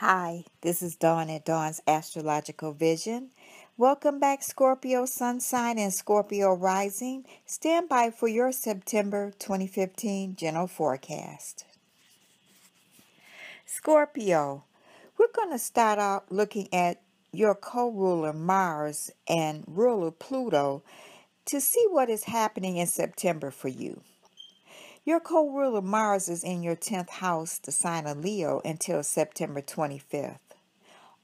Hi, this is Dawn at Dawn's Astrological Vision. Welcome back, Scorpio Sun Sign and Scorpio Rising. Stand by for your September 2015 general forecast. Scorpio, we're going to start out looking at your co-ruler Mars and ruler Pluto to see what is happening in September for you. Your co-ruler Mars is in your 10th house, the sign of Leo, until September 25th.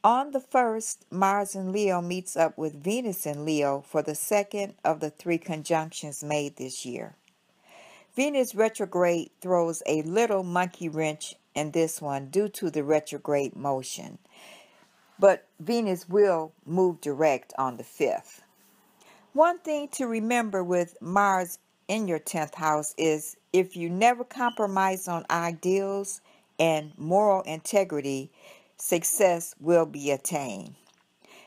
On the 1st, Mars in Leo meets up with Venus in Leo for the second of the 3 conjunctions made this year. Venus retrograde throws a little monkey wrench in this one due to the retrograde motion, but Venus will move direct on the 5th. One thing to remember with Mars in your 10th house is if you never compromise on ideals and moral integrity, success will be attained.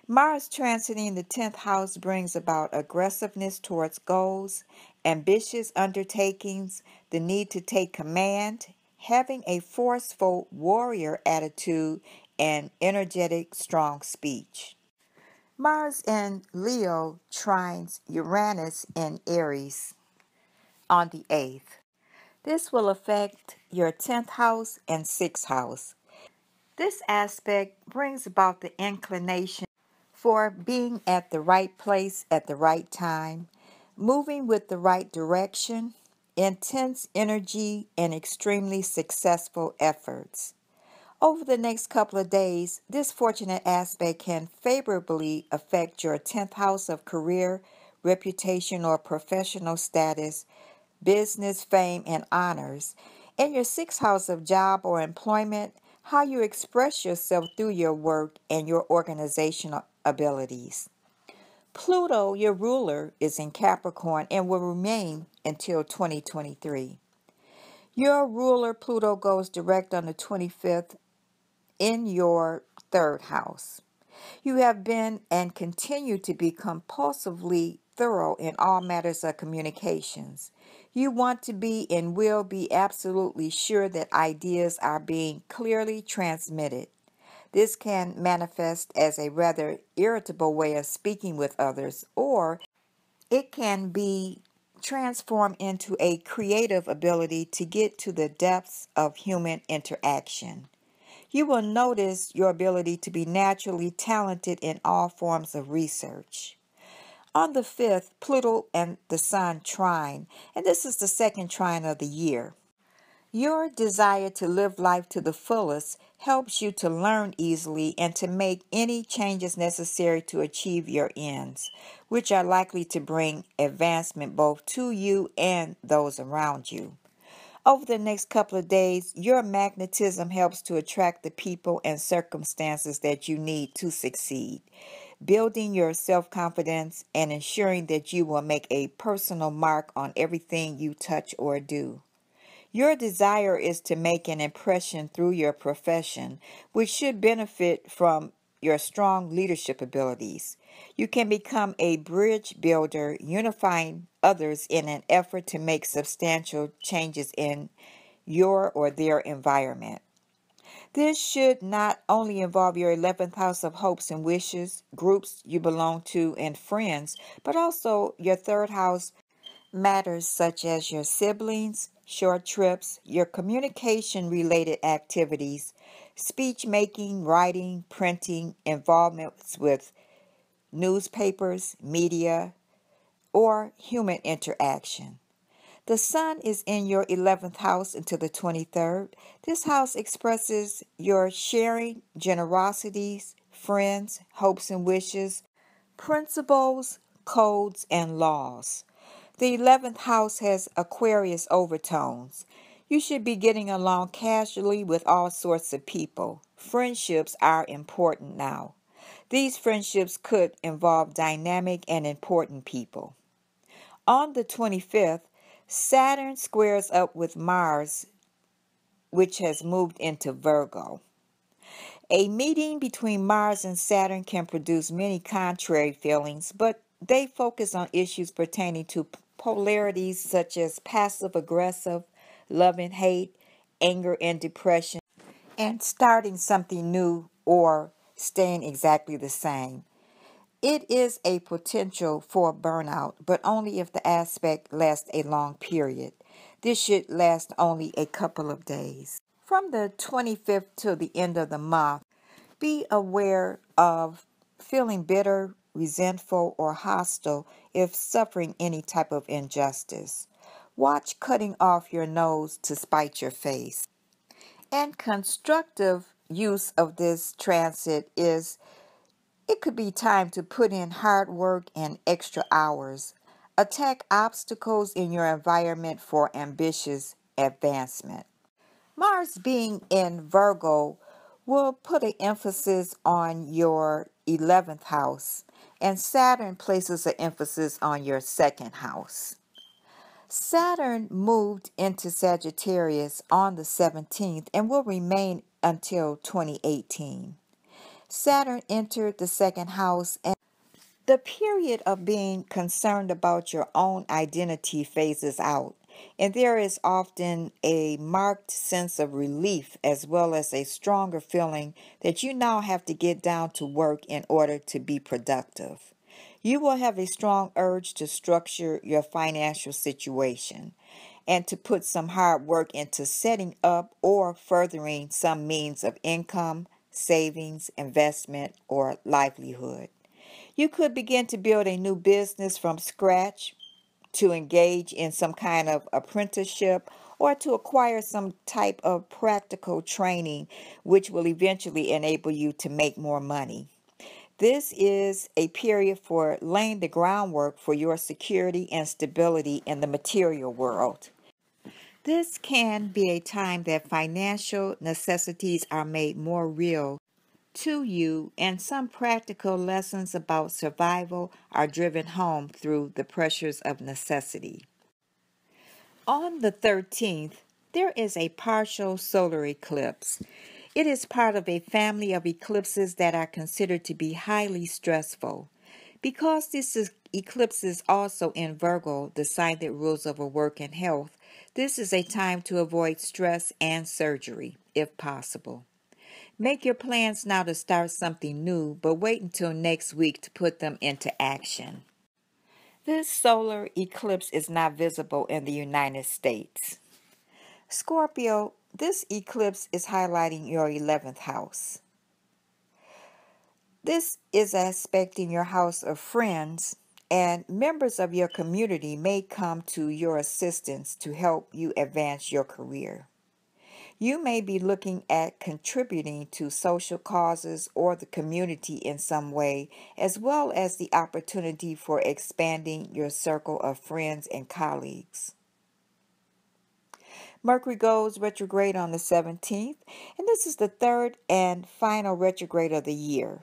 Mars transiting the 10th house brings about aggressiveness towards goals, ambitious undertakings, the need to take command, having a forceful warrior attitude, and energetic, strong speech. Mars in Leo trines Uranus in Aries on the 8th. This will affect your 10th house and 6th house. This aspect brings about the inclination for being at the right place at the right time, moving with the right direction, intense energy, and extremely successful efforts. Over the next couple of days, this fortunate aspect can favorably affect your 10th house of career, reputation, or professional status, business, fame, and honors, and your 6th house of job or employment, how you express yourself through your work and your organizational abilities. Pluto, your ruler, is in Capricorn and will remain until 2023. Your ruler, Pluto, goes direct on the 25th in your 3rd house. You have been and continue to be compulsively thorough in all matters of communications. You want to be and will be absolutely sure that ideas are being clearly transmitted. This can manifest as a rather irritable way of speaking with others, or it can be transformed into a creative ability to get to the depths of human interaction. You will notice your ability to be naturally talented in all forms of research. On the 5th, Pluto and the Sun trine, and this is the second trine of the year. Your desire to live life to the fullest helps you to learn easily and to make any changes necessary to achieve your ends, which are likely to bring advancement both to you and those around you. Over the next couple of days, your magnetism helps to attract the people and circumstances that you need to succeed, building your self-confidence and ensuring that you will make a personal mark on everything you touch or do. Your desire is to make an impression through your profession, which should benefit from your strong leadership abilities. You can become a bridge builder, unifying others in an effort to make substantial changes in your or their environment. This should not only involve your 11th house of hopes and wishes, groups you belong to, and friends, but also your 3rd house matters such as your siblings, short trips, your communication-related activities, speech making, writing, printing, involvements with newspapers, media, or human interaction. The Sun is in your 11th house until the 23rd. This house expresses your sharing, generosities, friends, hopes and wishes, principles, codes, and laws. The 11th house has Aquarius overtones. You should be getting along casually with all sorts of people. Friendships are important now. These friendships could involve dynamic and important people. On the 25th, Saturn squares up with Mars, which has moved into Virgo. A meeting between Mars and Saturn can produce many contrary feelings, but they focus on issues pertaining to polarities such as passive-aggressive, love and hate, anger and depression, and starting something new or staying exactly the same. It is a potential for burnout, but only if the aspect lasts a long period. This should last only a couple of days. From the 25th to the end of the month, be aware of feeling bitter, resentful, or hostile if suffering any type of injustice. Watch cutting off your nose to spite your face. And constructive use of this transit is it could be time to put in hard work and extra hours. Attack obstacles in your environment for ambitious advancement. Mars being in Virgo will put an emphasis on your 11th house, and Saturn places an emphasis on your second house. Saturn moved into Sagittarius on the 17th and will remain until 2018. Saturn entered the second house, and the period of being concerned about your own identity phases out, and there is often a marked sense of relief as well as a stronger feeling that you now have to get down to work in order to be productive. You will have a strong urge to structure your financial situation and to put some hard work into setting up or furthering some means of income, savings, investment, or livelihood. You could begin to build a new business from scratch, to engage in some kind of apprenticeship, or to acquire some type of practical training which will eventually enable you to make more money. This is a period for laying the groundwork for your security and stability in the material world. This can be a time that financial necessities are made more real to you, and some practical lessons about survival are driven home through the pressures of necessity. On the 13th, there is a partial solar eclipse. It is part of a family of eclipses that are considered to be highly stressful. Because eclipse is also in Virgo, the sign that rules over work and health, this is a time to avoid stress and surgery, if possible. Make your plans now to start something new, but wait until next week to put them into action. This solar eclipse is not visible in the United States. Scorpio, this eclipse is highlighting your 11th house. This is aspecting your house of friends, and members of your community may come to your assistance to help you advance your career. You may be looking at contributing to social causes or the community in some way, as well as the opportunity for expanding your circle of friends and colleagues. Mercury goes retrograde on the 17th, and this is the third and final retrograde of the year.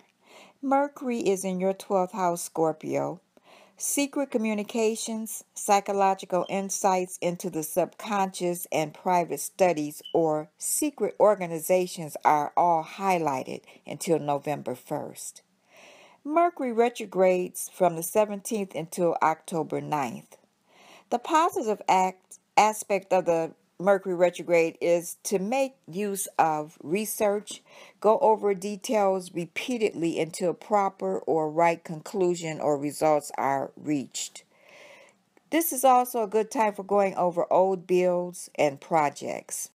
Mercury is in your 12th house, Scorpio. Secret communications, psychological insights into the subconscious, and private studies or secret organizations are all highlighted until November 1st. Mercury retrogrades from the 17th until October 9th. The positive aspect of the Mercury retrograde is to make use of research, go over details repeatedly until proper or right conclusion or results are reached. This is also a good time for going over old bills and projects.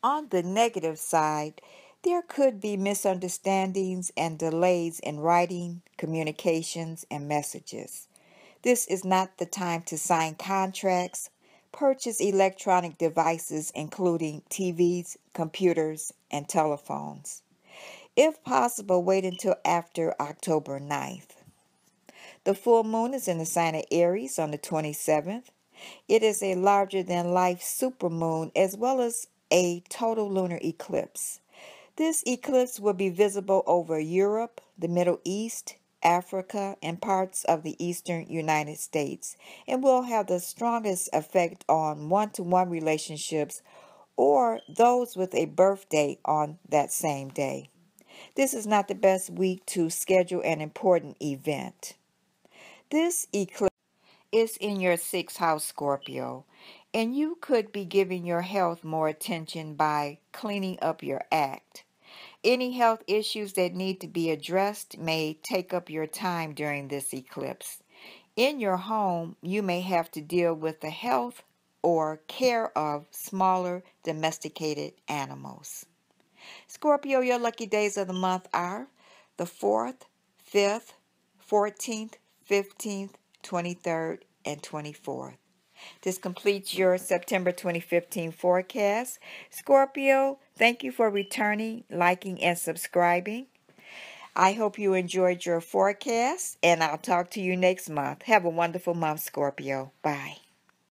On the negative side, there could be misunderstandings and delays in writing, communications, and messages. This is not the time to sign contracts, purchase electronic devices including TVs, computers, and telephones. If possible, wait until after October 9th. The full moon is in the sign of Aries on the 27th. It is a larger-than-life supermoon as well as a total lunar eclipse. This eclipse will be visible over Europe, the Middle East, Africa, and parts of the eastern United States, and will have the strongest effect on one-to-one relationships or those with a birthday on that same day. This is not the best week to schedule an important event. This eclipse is in your 6th house, Scorpio, And you could be giving your health more attention by cleaning up your act. Any health issues that need to be addressed may take up your time during this eclipse. In your home, you may have to deal with the health or care of smaller domesticated animals. Scorpio, your lucky days of the month are the 4th, 5th, 14th, 15th, 23rd, and 24th. This completes your September 2015 forecast. Scorpio, thank you for returning, liking, and subscribing. I hope you enjoyed your forecast, and I'll talk to you next month. Have a wonderful month, Scorpio. Bye.